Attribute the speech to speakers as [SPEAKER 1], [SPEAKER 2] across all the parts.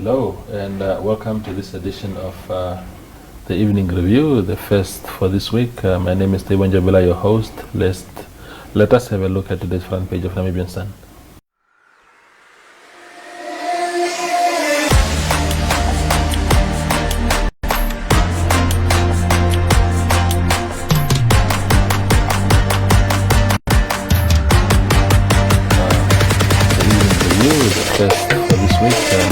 [SPEAKER 1] Hello, and welcome to this edition of the Evening Review, the first for this week. My name is Tebon Jabila, your host. Let us have a look at today's front page of Namibian Sun. The Evening Review, the first for this week. My name is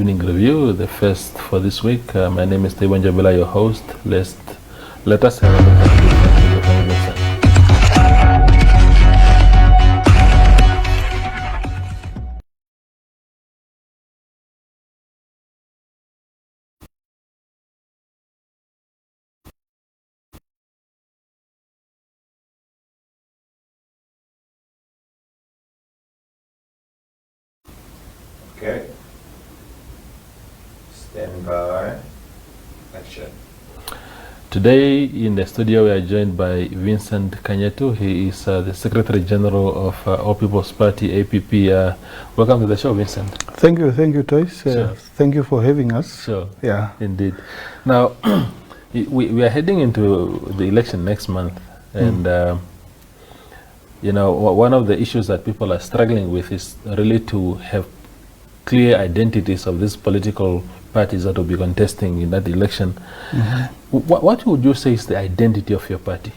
[SPEAKER 1] Evening Review, the first for this week. My name is Tebon Jabila, your host. Let us have a look at the front page of Namibian Sun.
[SPEAKER 2] Okay. Stand by. Action.
[SPEAKER 1] Today in the studio we are joined by Vinsent Kanyetu. He is the Secretary General of All People's Party, APP. Welcome to the show, Vincent.
[SPEAKER 3] Thank you, Toys.
[SPEAKER 1] Sure.
[SPEAKER 3] Thank you for having us.
[SPEAKER 1] Sure.
[SPEAKER 3] Yeah.
[SPEAKER 1] Indeed. Now, we are heading into the election next month, and one of the issues that people are struggling with is really to have clear identities of these political parties that will be contesting in that election. What would you say is the identity of your party?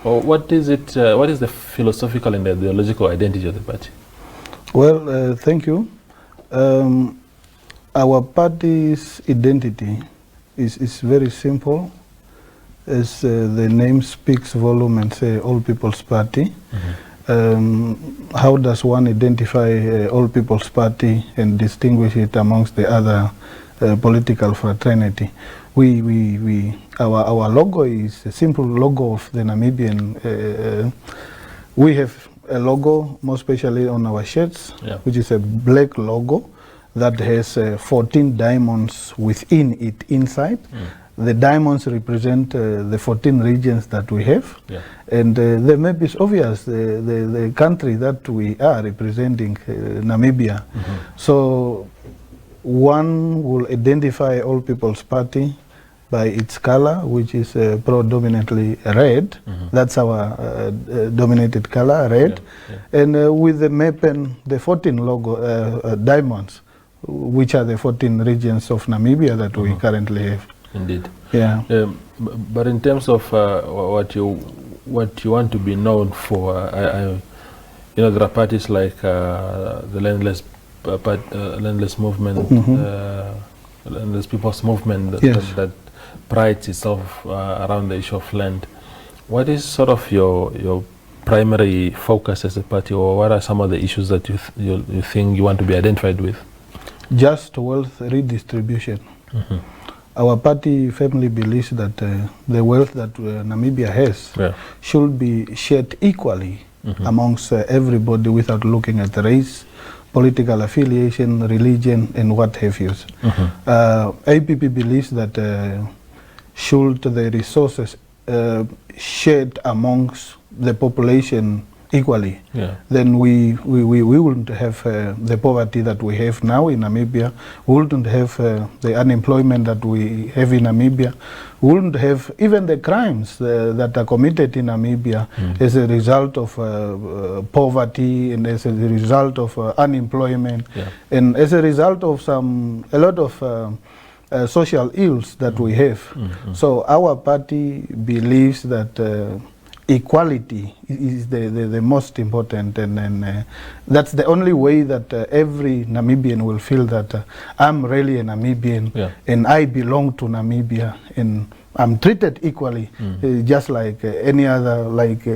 [SPEAKER 1] Or what is it? What is the philosophical and ideological identity of the party?
[SPEAKER 3] Well, thank you. Our party's identity is very simple. As the name speaks volume and say All People's Party. How does one identify All People's Party and distinguish it amongst the other political fraternity? Our logo is a simple logo of the Namibian. We have a logo, more especially on our shirts, which is a black logo that has 14 diamonds within it inside. The diamonds represent the 14 regions that we have. And the map is obvious, the country that we are representing, Namibia. So one will identify All People's Party by its color, which is predominantly red. That's our dominated color, red. And with the map and the 14 logo diamonds, which are the 14 regions of Namibia that we currently have.
[SPEAKER 1] Indeed.
[SPEAKER 3] Yeah.
[SPEAKER 1] But in terms of what you want to be known for, there are parties like the Landless Movement, Landless People's Movement that prides itself around the issue of land. What is sort of your primary focus as a party, or what are some of the issues that you think you want to be identified with?
[SPEAKER 3] Just wealth redistribution. Our party firmly believes that the wealth that Namibia has should be shared equally amongst everybody without looking at race, political affiliation, religion, and what have you. APP believes that should the resources shared amongst the population equally, then we wouldn't have the poverty that we have now in Namibia. We wouldn't have the unemployment that we have in Namibia. We wouldn't have even the crimes that are committed in Namibia as a result of poverty and as a result of unemployment and as a result of a lot of social ills that we have. So our party believes that equality is the most important, and that's the only way that every Namibian will feel that I'm really a Namibian and I belong to Namibia and I'm treated equally, just like any other, like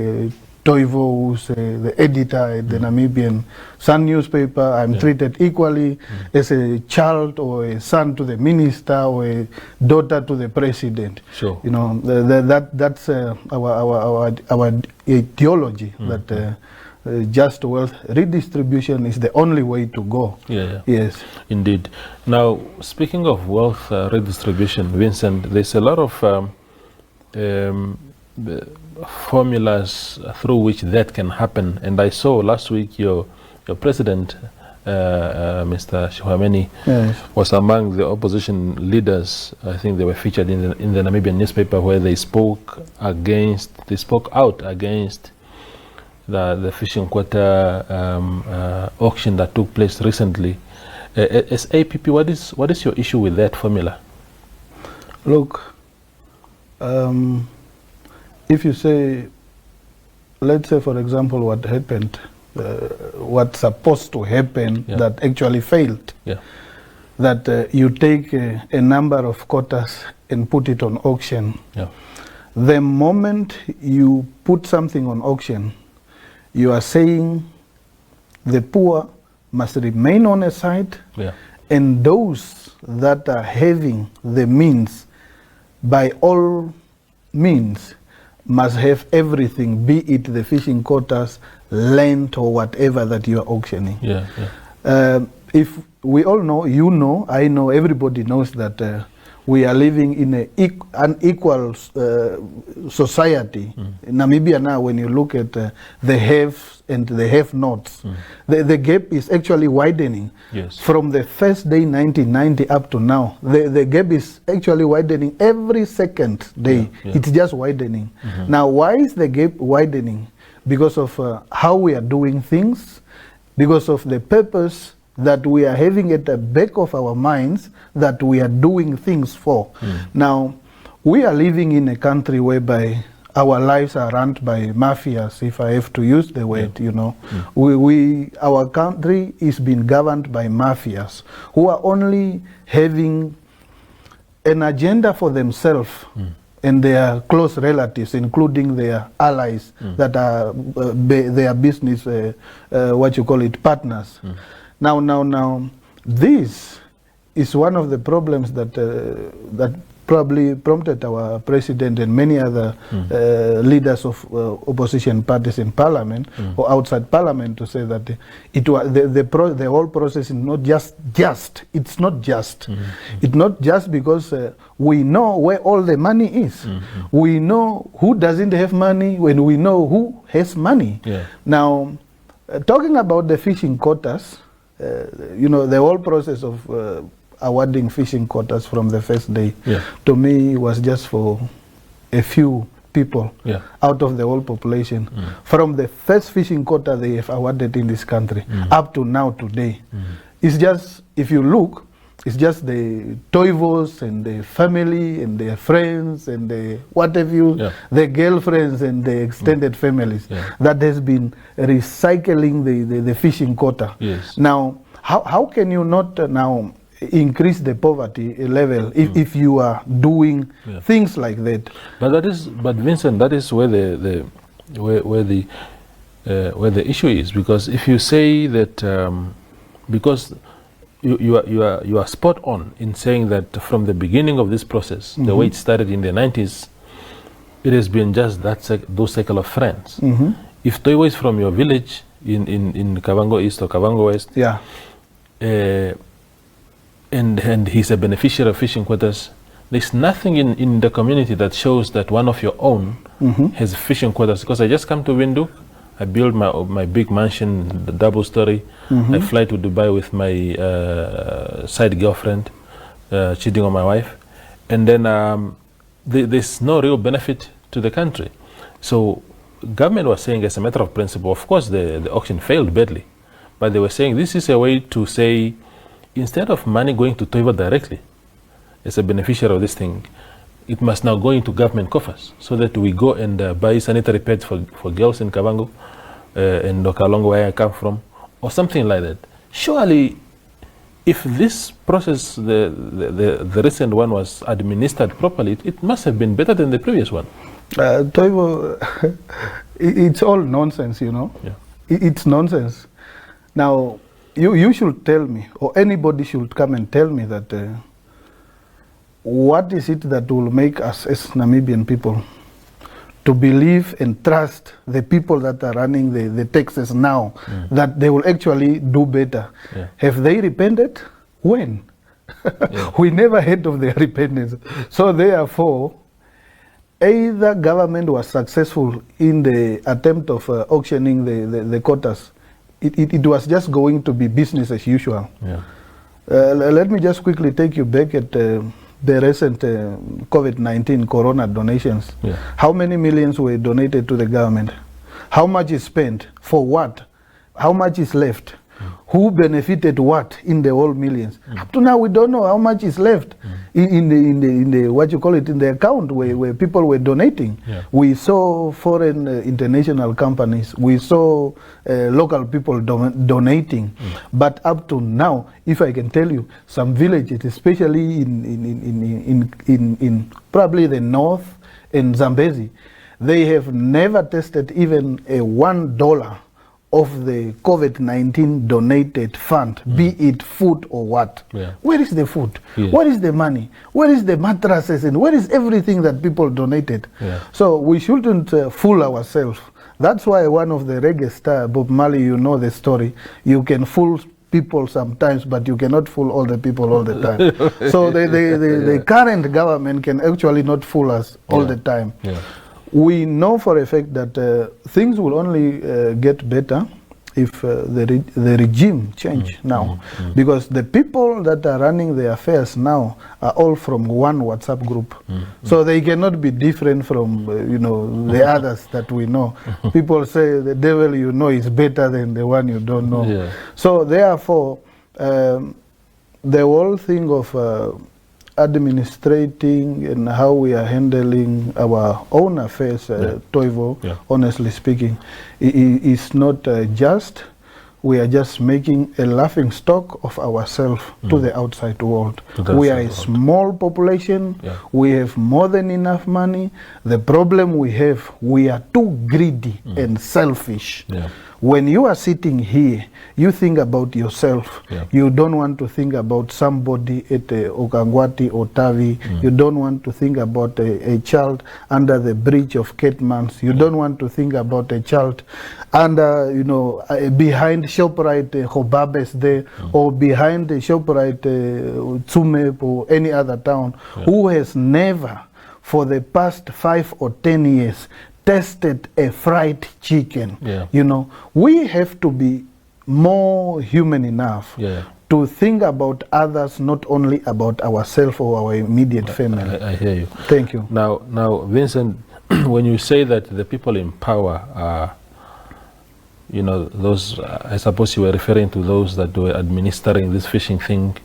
[SPEAKER 3] Toivo, who's the editor at the Namibian Sun newspaper. I'm treated equally as a child or a son to the minister or a daughter to the president. You know, that's our ideology, just wealth redistribution is the only way to go. Yes.
[SPEAKER 1] Indeed. Now, speaking of wealth redistribution, Vincent, there's a lot of formulas through which that can happen. And I saw last week your president, Mr. Shihwameni, was among the opposition leaders. I think they were featured in the Namibian newspaper, where they spoke out against the fishing quota auction that took place recently. As APP, what is your issue with that formula?
[SPEAKER 3] Look, if you say, let's say for example what happened, what's supposed to happen that actually failed, that you take a number of quotas and put it on auction. The moment you put something on auction, you are saying the poor must remain on a side, and those that are having the means, by all means, must have everything, be it the fishing quotas, land, or whatever that you are auctioning. If we all know, you know, I know, everybody knows that we are living in an unequal society. In Namibia now, when you look at the haves and the have-nots, the gap is actually widening. From the first day 1990 up to now, the gap is actually widening every second day. It's just widening. Now, why is the gap widening? Because of how we are doing things, because of the purpose that we are having at the back of our minds that we are doing things for. Now, we are living in a country whereby our lives are run by mafias, if I have to use the word, you know. Our country is being governed by mafias who are only having an agenda for themselves and their close relatives, including their allies that are their business, partners. Now, this is one of the problems that that probably prompted our president and many other leaders of opposition parties in parliament or outside parliament to say that the whole process is not just. It's not just. It's not just because we know where all the money is. We know who doesn't have money when we know who has money. Now, talking about the fishing quotas, you know, the whole process of awarding fishing quotas from the first day, to me, was just for a few people out of the whole population. From the first fishing quota they have awarded in this country up to now today, it's just, if you look, it's just the Toivos and the family and their friends and the what have you, the girlfriends and the extended families that has been recycling the fishing quota. Now, how can you not now increase the poverty level if you are doing things like that?
[SPEAKER 1] But Vincent, that is where the issue is, because if you say that because you are spot on in saying that from the beginning of this process, the way it started in the 90s, it has been just those circle of friends. If Toivo is from your village in Kavango East or Kavango West, and he's a beneficiary of fishing quotas, there's nothing in the community that shows that one of your own has fishing quotas. Because I just come to Windhoek, I build my big mansion, the double story. I fly to Dubai with my side girlfriend, cheating on my wife, and then there's no real benefit to the country. So government was saying, as a matter of principle, of course the auction failed badly, but they were saying this is a way to say, instead of money going to Toivo directly as a beneficiary of this thing, it must now go into government coffers, so that we go and buy sanitary pads for girls in Kavango and Okalongo, where I come from, or something like that. Surely, if this process, the recent one, was administered properly, it must have been better than the previous one.
[SPEAKER 3] Toivo, it's all nonsense, you know. It's nonsense. Now, you should tell me, or anybody should come and tell me that what is it that will make us as Namibian people to believe and trust the people that are running the taxes now, that they will actually do better.
[SPEAKER 1] Yeah.
[SPEAKER 3] Have they repented? When?
[SPEAKER 1] Yeah.
[SPEAKER 3] We never heard of their repentance. So therefore, either government was successful in the attempt of auctioning the quotas. It was just going to be business as usual.
[SPEAKER 1] Yeah.
[SPEAKER 3] Let me just quickly take you back at the recent COVID-19 corona donations.
[SPEAKER 1] Yeah.
[SPEAKER 3] How many millions were donated to the government? How much is spent? For what? How much is left? Who benefited what in the whole millions? Up to now, we don't know how much is left in the what you call it, in the account where people were donating.
[SPEAKER 1] Yeah.
[SPEAKER 3] We saw foreign international companies. We saw local people donating. But up to now, if I can tell you, some villages, especially in probably the north in Zambezi, they have never tested even a $1 of the COVID-19 donated fund, be it food or what.
[SPEAKER 1] Yeah.
[SPEAKER 3] Where is the food?
[SPEAKER 1] Yeah.
[SPEAKER 3] Where is the money? Where is the mattresses? And where is everything that people donated?
[SPEAKER 1] Yeah.
[SPEAKER 3] So we shouldn't fool ourselves. That's why one of the reggae star, Bob Marley, you know the story, you can fool people sometimes, but you cannot fool all the people all the time. So the current government can actually not fool us all the time.
[SPEAKER 1] Yeah.
[SPEAKER 3] We know for a fact that things will only get better if the regime change now, because the people that are running the affairs now are all from one WhatsApp group, so they cannot be different from the others that we know. People say the devil you know is better than the one you don't know.
[SPEAKER 1] Yeah.
[SPEAKER 3] So therefore, the whole thing of administrating and how we are handling our own affairs, Toivo, honestly speaking, is not just. We are just making a laughing stock of ourselves to the outside world. We are a small population. We have more than enough money. The problem we have, we are too greedy and selfish. When you are sitting here, you think about yourself. You don't want to think about somebody at Okangwati or Tavi. You don't want to think about a child under the bridge of Ketmans. You don't want to think about a child under, behind ShopRite Hobabes there, or behind the ShopRite Tsumeb or any other town, who has never, for the past 5 or 10 years, tested a fried chicken. We have to be more human enough to think about others, not only about ourselves or our immediate family.
[SPEAKER 1] I hear you.
[SPEAKER 3] Thank you.
[SPEAKER 1] Now, Vincent, when you say that the people in power are, those, I suppose you were referring to those that were administering this fishing thing,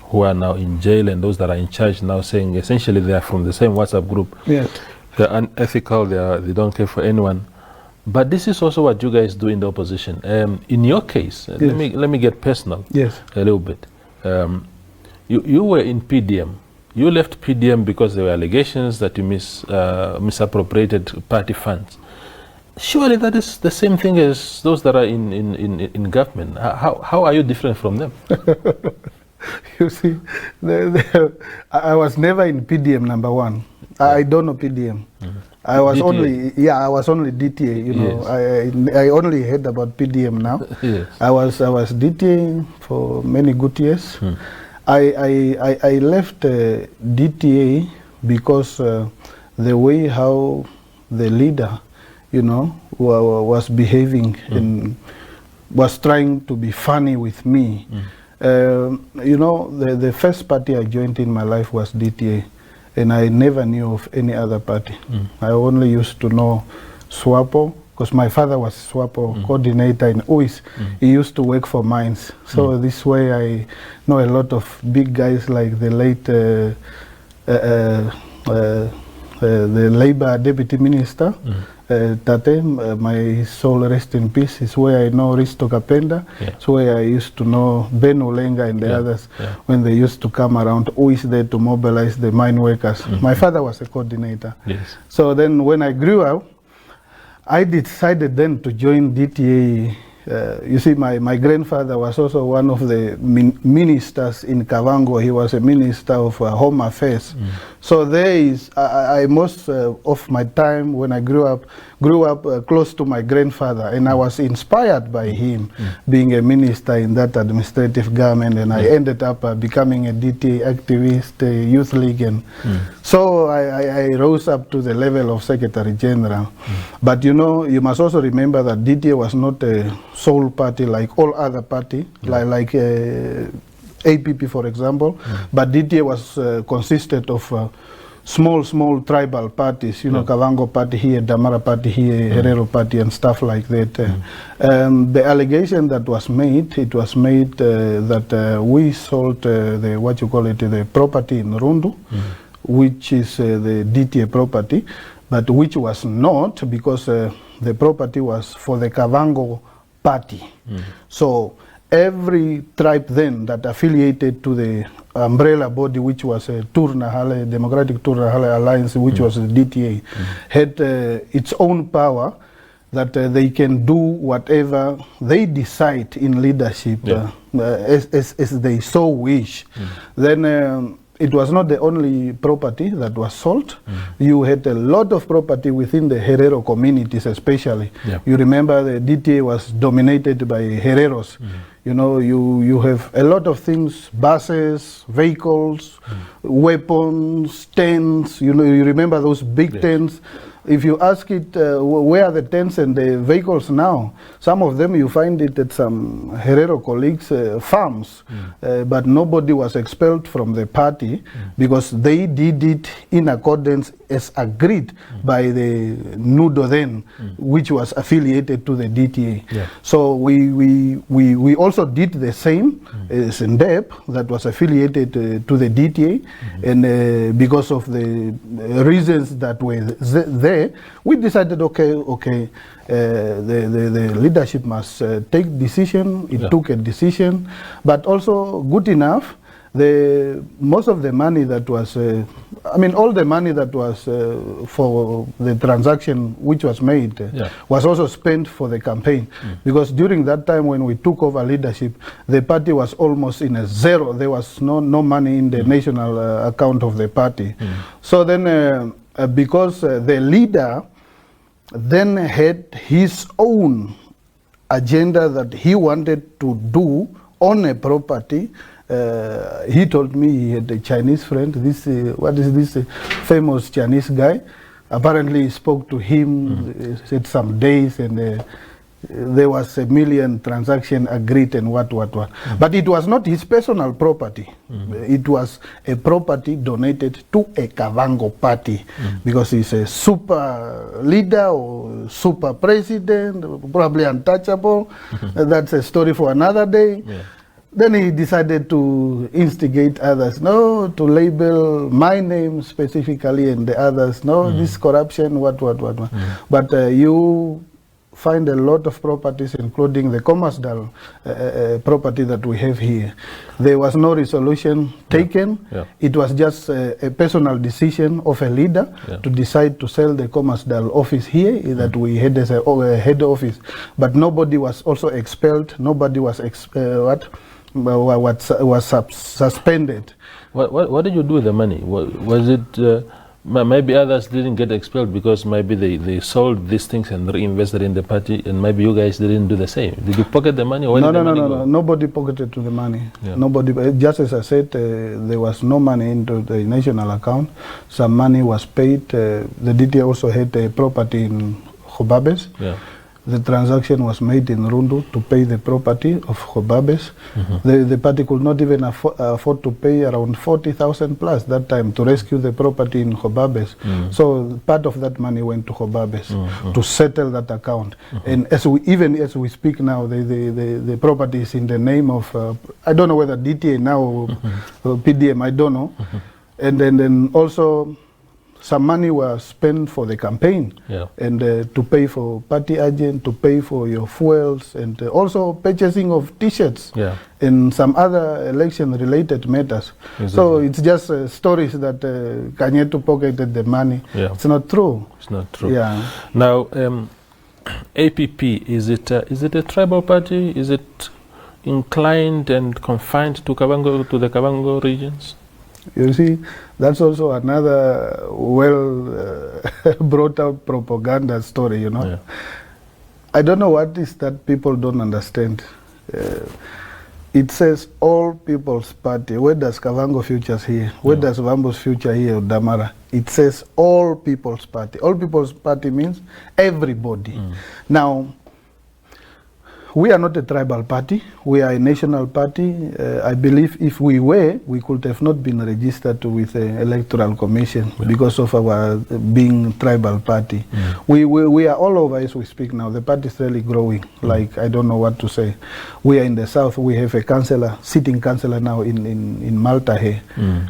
[SPEAKER 1] who are now in jail, and those that are in charge now, saying essentially they are from the same WhatsApp group.
[SPEAKER 3] Yes.
[SPEAKER 1] They're unethical, they don't care for anyone. But this is also what you guys do in the opposition. In your case, let me get personal a little bit. You were in PDM. You left PDM because there were allegations that you misappropriated party funds. Surely that is the same thing as those that are in government. How are you different from them?
[SPEAKER 3] You see, I was never in PDM, number one. I don't know PDM. I was DTA. I was only DTA. I only heard about PDM now. I was DTA for many good years. I left DTA because the way how the leader, was behaving and was trying to be funny with me. The first party I joined in my life was DTA, and I never knew of any other party. I only used to know SWAPO, because my father was SWAPO coordinator in UIS. He used to work for mines. So this way I know a lot of big guys like the late the Labour Deputy Minister, Tate, my soul rest in peace, is where I know Risto Kapenda. It's where I used to know Ben Olenga and the others when they used to come around, who is there to mobilize the mine workers. My father was a coordinator. So then when I grew up, I decided then to join DTA You see, my grandfather was also one of the ministers in Kavango. He was a minister of Home Affairs. So there is, I most of my time when I grew up close to my grandfather, and I was inspired by him being a minister in that administrative government, and I ended up becoming a DTA activist, youth league, and so I rose up to the level of Secretary General. But you know, you must also remember that DTA was not a sole party like all other party, like APP, for example, but DTA was consisted of small tribal parties, you know, Kavango party here, Damara party here, Herero party, and stuff like that. The allegation that was made, it was made that we sold the, what you call it, the property in Rundu, which is the DTA property, but which was not, because the property was for the Kavango party. So every tribe then that affiliated to the umbrella body, which was a Turnahale, Democratic Turnahale Alliance, which was the DTA, had its own power that they can do whatever they decide in leadership as they so wish. Then it was not the only property that was sold. You had a lot of property within the Herero communities, especially. You remember the DTA was dominated by Hereros. You know, you have a lot of things, buses, vehicles, weapons, tents. You know, you remember those big tents. If you ask it, where are the tents and the vehicles now? Some of them you find it at some Herero colleagues' farms, but nobody was expelled from the party because they did it in accordance as agreed by the NUDO then, which was affiliated to the DTA. So we also did the same as NDEP that was affiliated to the DTA, and because of the reasons that were there, we decided, okay, the leadership must take decision. It took a decision, but also good enough. Most of the money that was, all the money that was for the transaction which was made was also spent for the campaign, because during that time when we took over leadership, the party was almost in a zero. There was no money in the national account of the party. So then, because the leader then had his own agenda that he wanted to do on a property. He told me he had a Chinese friend, what is this famous Chinese guy? Apparently he spoke to him, said some days, and there was $1 million transaction agreed and what. But it was not his personal property. It was a property donated to a Kavango party, because he's a super leader or super president, probably untouchable. That's a story for another day. Then he decided to instigate others, to label my name specifically and the others, this corruption, what. But you find a lot of properties, including the Commercial property that we have here. There was no resolution taken. It was just a personal decision of a leader to decide to sell the Commercial office here, that we had as a head office. But nobody was also expelled. Nobody was suspended.
[SPEAKER 1] What did you do with the money? Was it maybe others didn't get expelled because maybe they sold these things and reinvested in the party, and maybe you guys didn't do the same? Did you pocket the money? Or
[SPEAKER 3] No. Nobody pocketed to the money. Nobody. Just as I said, there was no money into the national account. Some money was paid. The DTA also had a property in Hobabes. The transaction was made in Rundu to pay the property of Hobabes. The party could not even afford to pay around 40,000 plus that time to rescue the property in Hobabes. So part of that money went to Hobabes to settle that account. And even as we speak now, the property is in the name of, I don't know whether DTA now or PDM, I don't know. And then also, some money was spent for the campaign, and to pay for party agent, to pay for your fuels, and also purchasing of T-shirts and some other election-related matters. So it's just stories that Kanyetu pocketed the money. It's not true.
[SPEAKER 1] It's not true. Now, APP, is it a tribal party? Is it inclined and confined to the Kavango regions?
[SPEAKER 3] You see, that's also another well brought out propaganda story, you know.
[SPEAKER 1] Yeah.
[SPEAKER 3] I don't know what is that people don't understand. It says All People's Party. Where does Kavango features here? Where does Vambo's future here, or Damara? It says All People's Party. All People's Party means everybody. Now, we are not a tribal party. We are a national party. I believe if we were, we could have not been registered with the Electoral Commission because of our being tribal party. We are all over as we speak now. The party is really growing. Like, I don't know what to say. We are in the south. We have a councillor, sitting councillor now in Malta here.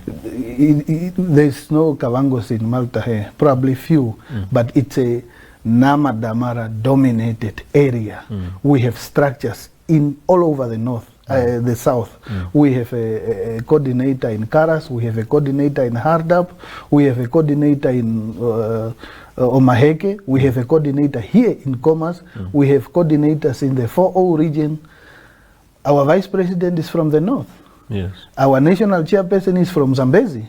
[SPEAKER 3] There's no Kavangos in Malta here. Probably few, but it's a Nama Damara dominated area. We have structures in all over the north, the south. We have a coordinator in Karas, we have a coordinator in Hardap, we have a coordinator in Omaheke, we have a coordinator here in Comas, we have coordinators in the 4O region. Our vice president is from the north.
[SPEAKER 1] Yes.
[SPEAKER 3] Our national chairperson is from Zambezi.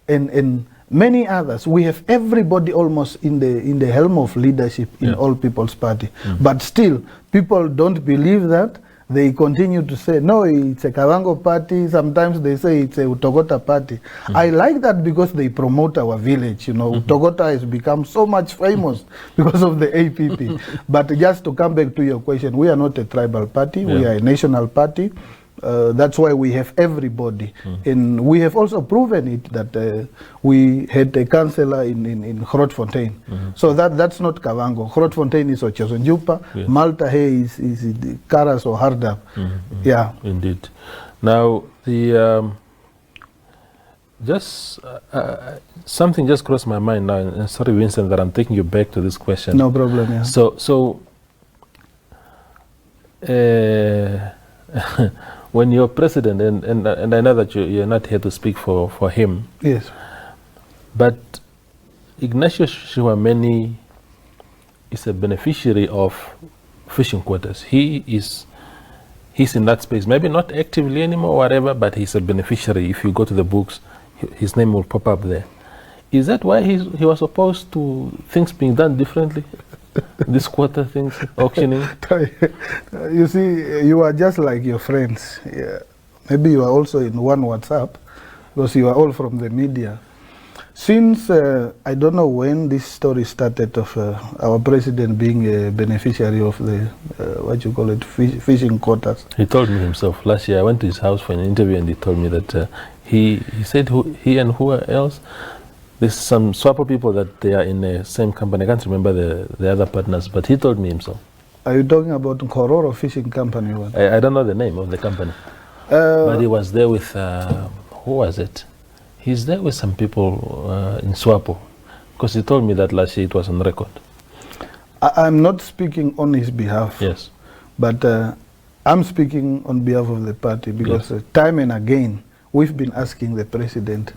[SPEAKER 3] And many others. We have everybody almost in the helm of leadership in All People's Party. But still, people don't believe that. They continue to say, no, it's a Kavango party. Sometimes they say it's a Utogota party. I like that because they promote our village. You know, Utogota has become so much famous because of the APP. But just to come back to your question, we are not a tribal party. We are a national party. That's why we have everybody. And we have also proven it that we had a councillor in Grootfontein. So that's not Kavango. Grootfontein is Ochezonjupa. Malta here is Karas or Hardap. Yeah.
[SPEAKER 1] Indeed. Now, the something just crossed my mind now, and sorry, Vincent, that I'm taking you back to this question.
[SPEAKER 3] No problem, yeah.
[SPEAKER 1] So when you're president, and I know that you're not here to speak for him.
[SPEAKER 3] Yes.
[SPEAKER 1] But Ignacio Shiwameni is a beneficiary of fishing quotas. He's in that space, maybe not actively anymore or whatever, but he's a beneficiary. If you go to the books, his name will pop up there. Is that why he was opposed to things being done differently? This quota things, auctioning?
[SPEAKER 3] You see, you are just like your friends. Yeah. Maybe you are also in one WhatsApp, because you are all from the media. Since, I don't know when this story started of our president being a beneficiary of the, fishing quotas.
[SPEAKER 1] He told me himself. Last year I went to his house for an interview and he told me that he said he and who else, there's some SWAPO people that they are in the same company. I can't remember the other partners, but he told me himself.
[SPEAKER 3] Are you talking about Kororo Fishing Company?
[SPEAKER 1] I don't know the name of the company. But he was there with, who was it? He's there with some people in SWAPO. Because he told me that last year it was on record.
[SPEAKER 3] I'm not speaking on his behalf.
[SPEAKER 1] Yes.
[SPEAKER 3] But I'm speaking on behalf of the party because time and again, we've been asking the president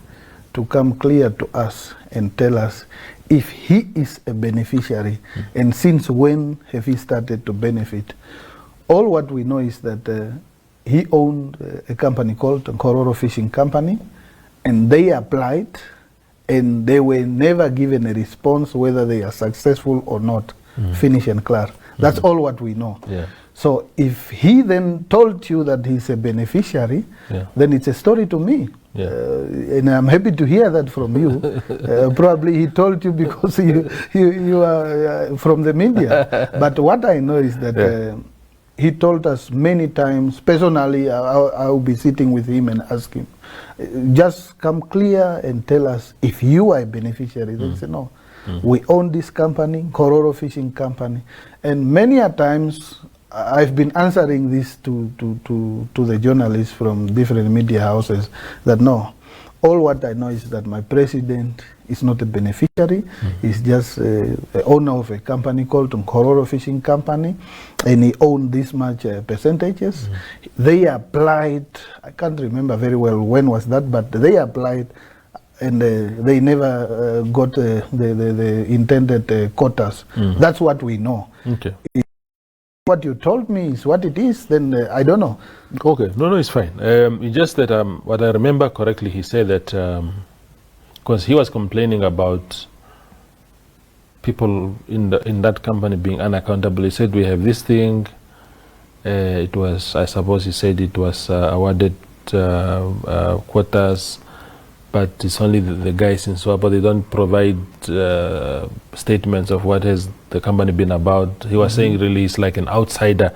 [SPEAKER 3] to come clear to us and tell us if he is a beneficiary and since when have he started to benefit. All what we know is that he owned a company called Kororo Fishing Company, and they applied and they were never given a response whether they are successful or not. Finish and clear. That's all what we know. Yeah. So if he then told you that he's a beneficiary, then it's a story to me. Yeah. And I'm happy to hear that from you. Probably he told you because you are from the media. But what I know is that he told us many times, personally, I'll be sitting with him and ask him, just come clear and tell us if you are a beneficiary. They say, no, we own this company, Kororo Fishing Company. And many a times, I've been answering this to the journalists from different media houses that no, all what I know is that my president is not a beneficiary. He's just the owner of a company called Kororo Fishing Company, and he owned this much percentages. They applied, I can't remember very well when was that, but they applied and they never got the intended quotas. That's what we know.
[SPEAKER 1] Okay.
[SPEAKER 3] If what you told me is what it is, then I don't know.
[SPEAKER 1] Okay, no, it's fine. It's just that what I remember correctly, he said that because he was complaining about people in that company being unaccountable. He said, we have this thing. It was, I suppose he said it was awarded quotas, but it's only the guys in Swapa. They don't provide statements of what has the company been about. He was saying really he's like an outsider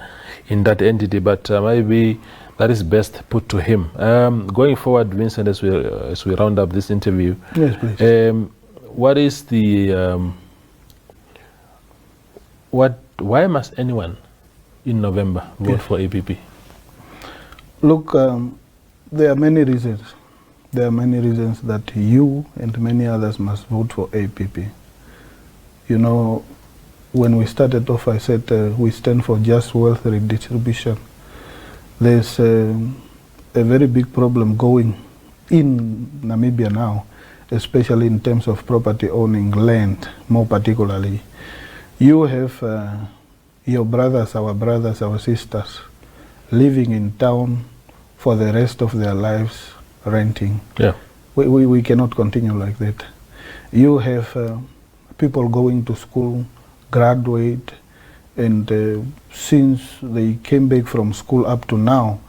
[SPEAKER 1] in that entity, but maybe that is best put to him. Going forward, Vincent, as we round up this interview,
[SPEAKER 3] yes, please.
[SPEAKER 1] What is the why must anyone in November vote for APP?
[SPEAKER 3] Look, there are many reasons. There are many reasons that you and many others must vote for APP. You know, when we started off, I said we stand for just wealth redistribution. There's a very big problem going in Namibia now, especially in terms of property owning, land, more particularly. You have your brothers, our sisters, living in town for the rest of their lives, renting.
[SPEAKER 1] Yeah.
[SPEAKER 3] We cannot continue like that. You have people going to school, graduate, and since they came back from school up to now,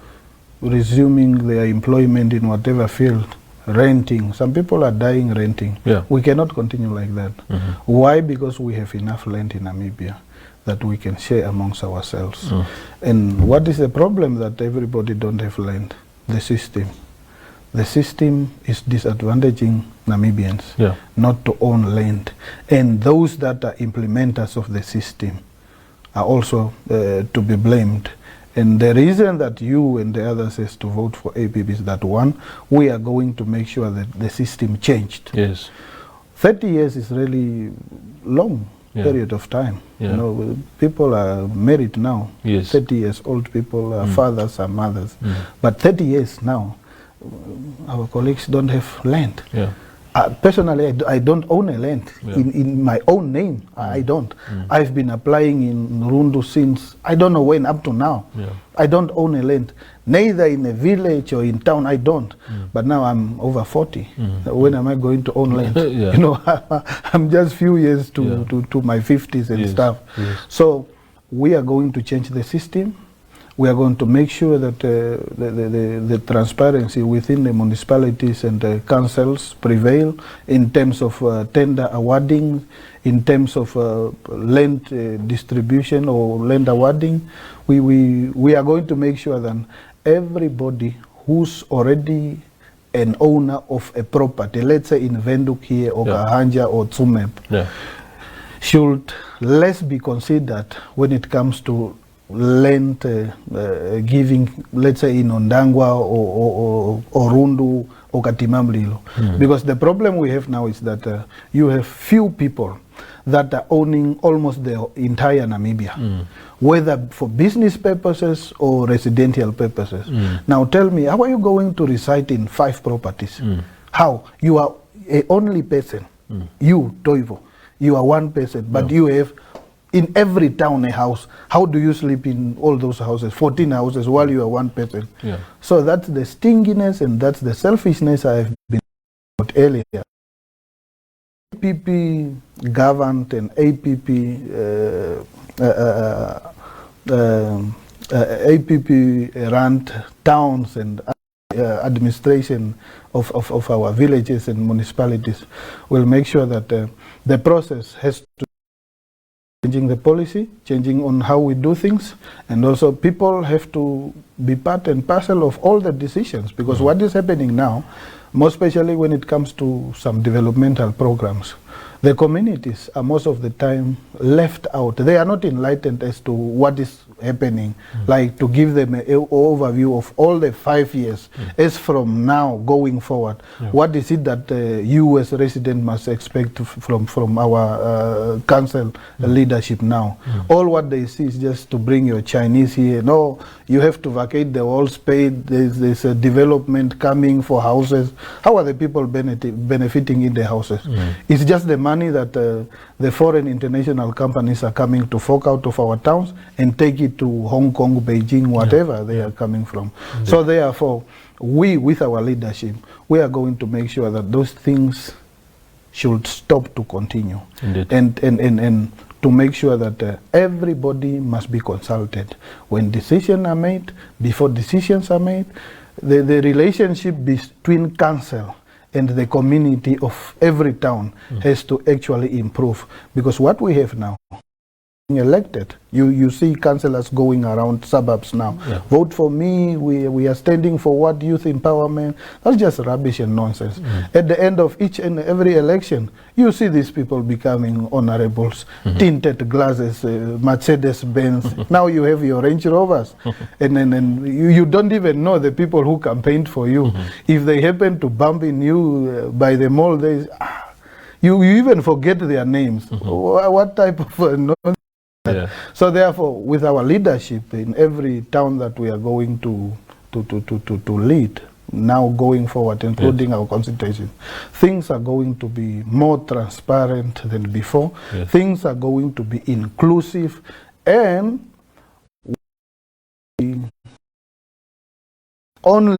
[SPEAKER 3] resuming their employment in whatever field, renting. Some people are dying renting.
[SPEAKER 1] Yeah.
[SPEAKER 3] We cannot continue like that. Why? Because we have enough land in Namibia that we can share amongst ourselves. And what is the problem that everybody don't have land? The system. The system is disadvantaging Namibians not to own land. And those that are implementers of the system are also to be blamed. And the reason that you and the others is to vote for APP is that, one, we are going to make sure that the system changed.
[SPEAKER 1] Yes.
[SPEAKER 3] 30 years is really long period of time. You know, people are married now. 30 years old people are fathers and mothers. But 30 years now, our colleagues don't have land. Personally, I don't own a land in my own name. I don't. I've been applying in Rundu since I don't know when, up to now. I don't own a land, neither in a village or in town. I don't. But now I'm over 40. When am I going to own land? You know, I'm just few years to my 50s and stuff. So we are going to change the system. We are going to make sure that the transparency within the municipalities and the councils prevail in terms of tender awarding, in terms of land distribution or land awarding. We are going to make sure that everybody who's already an owner of a property, let's say in Windhoek here or Kahanja or Tsumeb, should less be considered when it comes to land giving, let's say in Ondangwa or Rundu or Katimamlilo. Because the problem we have now is that you have few people that are owning almost the entire Namibia, whether for business purposes or residential purposes. Now tell me, how are you going to reside in 5 properties? How? You are a only person. You, Toivo, you are one person, but you have in every town a house. How do you sleep in all those houses, 14 houses, while you are one person? So that's the stinginess and that's the selfishness I have been about earlier. APP governed and APP ran towns and administration of our villages and municipalities will make sure that the process has to changing the policy, changing on how we do things, and also people have to be part and parcel of all the decisions, because what is happening now, more especially when it comes to some developmental programs, The communities are most of the time left out. They are not enlightened as to what is happening, like to give them an overview of all the 5 years as from now going forward. What is it that you as a resident must expect from our council leadership now? All what they see is just to bring your Chinese here. No, you have to vacate the whole space. There's a development coming for houses. How are the people benefiting in the houses? It's just the money that the foreign international companies are coming to fork out of our towns and take it to Hong Kong, Beijing, whatever they are coming from. So therefore, we, with our leadership, we are going to make sure that those things should stop to continue. And to make sure that everybody must be consulted. When decisions are made, before decisions are made, the relationship between council and the community of every town has to actually improve. Because what we have now, elected, you see councillors going around suburbs now. Vote for me, we are standing for what? Youth empowerment. That's just rubbish and nonsense. At the end of each and every election, you see these people becoming honorables, tinted glasses, Mercedes-Benz. Now you have your Range Rovers. And then you don't even know the people who campaigned for you. If they happen to bump in you by the mall, you even forget their names. What type of nonsense? So therefore, with our leadership in every town that we are going to lead, now going forward, including our consultation, things are going to be more transparent than before. Things are going to be inclusive, and only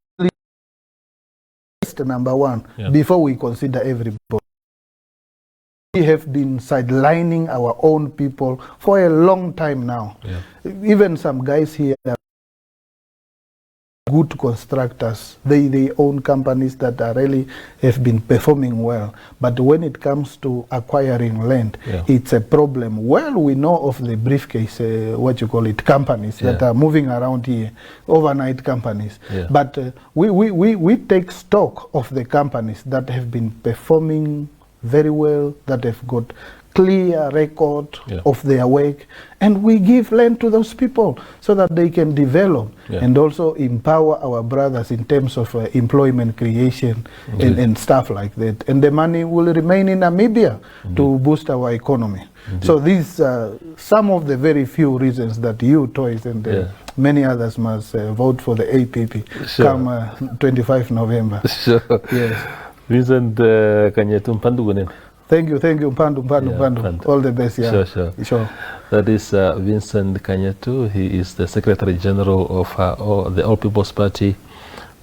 [SPEAKER 3] number one before we consider everybody. We have been sidelining our own people for a long time now. Even some guys here are good constructors. They own companies that are really have been performing well. But when it comes to acquiring land, it's a problem. Well, we know of the briefcase, companies that are moving around here, overnight companies. But we take stock of the companies that have been performing very well, that have got clear record of their work, and we give land to those people so that they can develop and also empower our brothers in terms of employment creation and stuff like that. And the money will remain in Namibia to boost our economy. So these are some of the very few reasons that you, Toys, and many others must vote for the APP come 25 November.
[SPEAKER 1] Vincent Kanyetu Mpandu.
[SPEAKER 3] Thank you, Mpandu. All the best, Sure.
[SPEAKER 1] That is Vincent Kanyetu. He is the Secretary General of the All People's Party,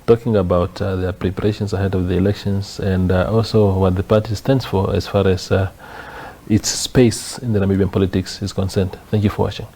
[SPEAKER 1] talking about their preparations ahead of the elections and also what the party stands for as far as its space in the Namibian politics is concerned. Thank you for watching.